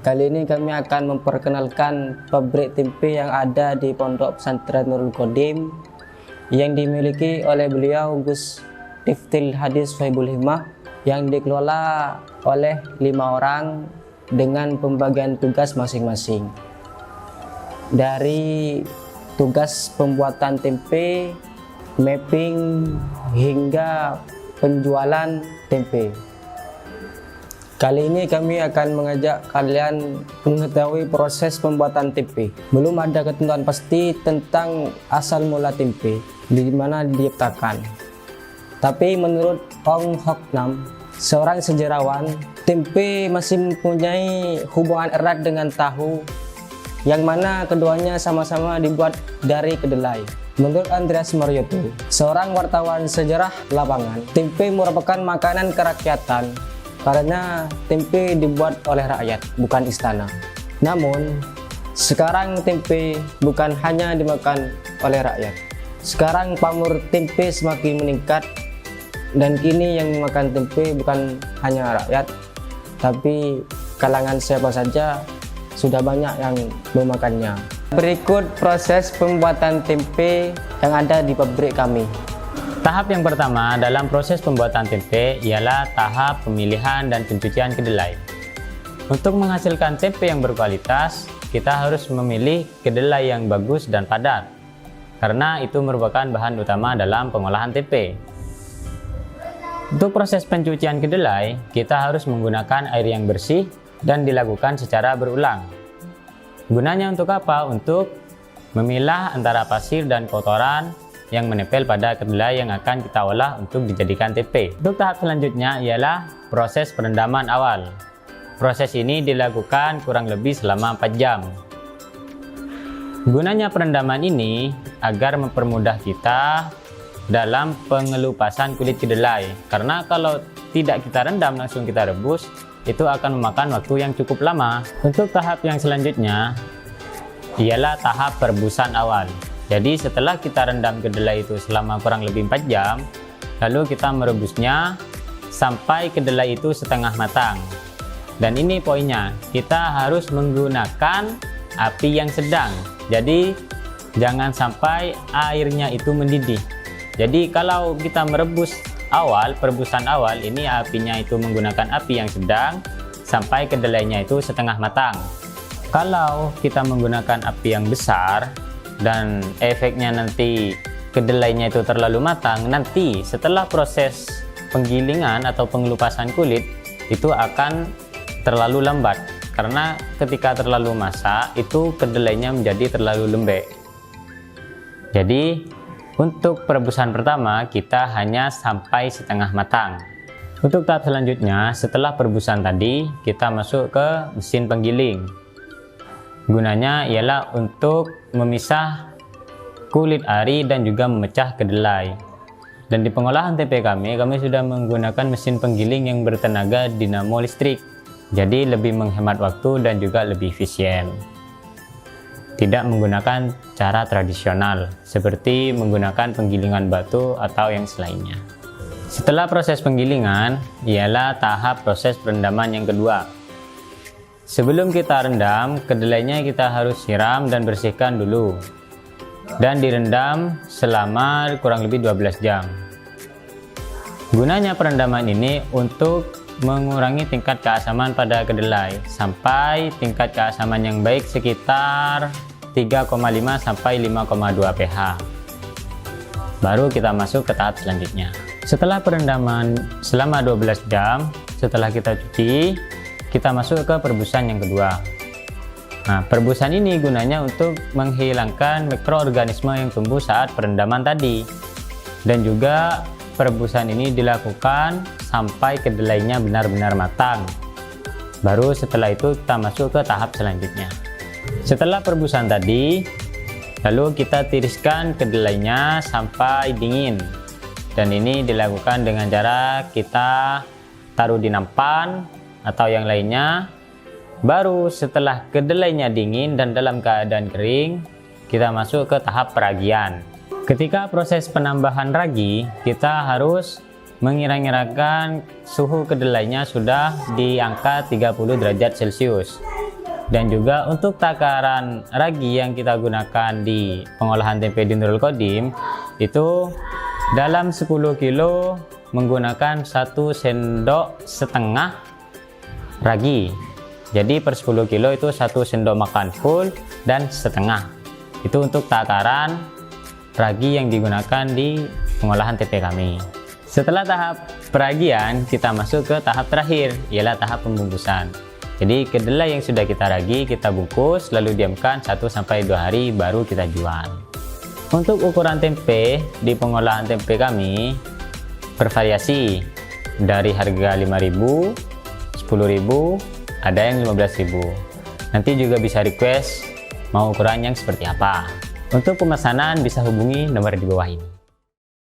Kali ini kami akan memperkenalkan pabrik tempe yang ada di Pondok Pesantren Nurul Qodim yang dimiliki oleh beliau Gus Tiftil Hadis Sohibul Himmah, yang dikelola oleh 5 orang dengan pembagian tugas masing-masing. Dari tugas pembuatan tempe, mapping, hingga penjualan tempe. Kali ini kami akan mengajak kalian mengetahui proses pembuatan tempe. Belum ada ketentuan pasti tentang asal mula tempe, di mana diciptakan. Tapi menurut Ong Hock Nam, seorang sejarawan, tempe masih mempunyai hubungan erat dengan tahu, yang mana keduanya sama-sama dibuat dari kedelai. Menurut Andreas Marioto, seorang wartawan sejarah lapangan, tempe merupakan makanan kerakyatan karena tempe dibuat oleh rakyat, bukan istana. Namun, sekarang tempe bukan hanya dimakan oleh rakyat. Sekarang pamor tempe semakin meningkat, dan kini yang memakan tempe bukan hanya rakyat, tapi kalangan siapa saja sudah banyak yang memakannya. Berikut proses pembuatan tempe yang ada di pabrik kami. Tahap yang pertama dalam proses pembuatan tempe ialah tahap pemilihan dan pencucian kedelai. Untuk menghasilkan tempe yang berkualitas, kita harus memilih kedelai yang bagus dan padat, karena itu merupakan bahan utama dalam pengolahan tempe. Untuk proses pencucian kedelai, kita harus menggunakan air yang bersih dan dilakukan secara berulang. Gunanya untuk apa? Untuk memilah antara pasir dan kotoran yang menempel pada kedelai yang akan kita olah untuk dijadikan tempe. Untuk tahap selanjutnya ialah proses perendaman awal. Proses ini dilakukan kurang lebih selama 4 jam. Gunanya perendaman ini agar mempermudah kita dalam pengelupasan kulit kedelai, karena kalau tidak kita rendam langsung kita rebus, itu akan memakan waktu yang cukup lama. Untuk tahap yang selanjutnya ialah tahap perebusan awal. Jadi setelah kita rendam kedelai itu selama kurang lebih 4 jam, lalu kita merebusnya sampai kedelai itu setengah matang. Dan ini poinnya, kita harus menggunakan api yang sedang. Jadi jangan sampai airnya itu mendidih. Jadi kalau kita merebus awal, perebusan awal ini apinya itu menggunakan api yang sedang sampai kedelainya itu setengah matang. Kalau kita menggunakan api yang besar dan efeknya nanti kedelainya itu terlalu matang, nanti setelah proses penggilingan atau pengelupasan kulit itu akan terlalu lambat, karena ketika terlalu masak itu kedelainya menjadi terlalu lembek. Jadi untuk perebusan pertama kita hanya sampai setengah matang. Untuk tahap selanjutnya, setelah perebusan tadi kita masuk ke mesin penggiling. Gunanya ialah untuk memisah kulit ari dan juga memecah kedelai. Dan di pengolahan tempe kami sudah menggunakan mesin penggiling yang bertenaga dinamo listrik. Jadi lebih menghemat waktu dan juga lebih efisien. Tidak menggunakan cara tradisional seperti menggunakan penggilingan batu atau yang selainnya. Setelah proses penggilingan ialah tahap proses perendaman yang kedua. Sebelum kita rendam, kedelainya kita harus siram dan bersihkan dulu, dan direndam selama kurang lebih 12 jam. Gunanya perendaman ini untuk mengurangi tingkat keasaman pada kedelai sampai tingkat keasaman yang baik sekitar 3,5 sampai 5,2 pH. Baru kita masuk ke tahap selanjutnya. Setelah perendaman selama 12 jam, setelah kita cuci, kita masuk ke perebusan yang kedua. Nah, perebusan ini gunanya untuk menghilangkan mikroorganisme yang tumbuh saat perendaman tadi. Dan juga perebusan ini dilakukan sampai kedelainya benar-benar matang. Baru setelah itu kita masuk ke tahap selanjutnya. Setelah perebusan tadi, lalu kita tiriskan kedelainya sampai dingin. Dan ini dilakukan dengan cara kita taruh di nampan atau yang lainnya. Baru setelah kedelainya dingin dan dalam keadaan kering, kita masuk ke tahap peragian. Ketika proses penambahan ragi, kita harus mengira-ngirakan suhu kedelainya sudah di angka 30 derajat Celcius. Dan juga untuk takaran ragi yang kita gunakan di pengolahan tempe di Nurul Qodim itu dalam 10 kilo menggunakan 1 sendok setengah ragi. Jadi per 10 kilo itu 1 sendok makan full dan setengah. Itu untuk takaran ragi yang digunakan di pengolahan tempe kami. Setelah tahap peragian, kita masuk ke tahap terakhir, ialah tahap pembungkusan. Jadi kedelai yang sudah kita ragi, kita bungkus, lalu diamkan 1-2 hari baru kita jual. Untuk ukuran tempe di pengolahan tempe kami bervariasi dari harga 5.000, 10.000, ada yang 15.000. Nanti juga bisa request mau ukuran yang seperti apa. Untuk pemesanan bisa hubungi nomor di bawah ini.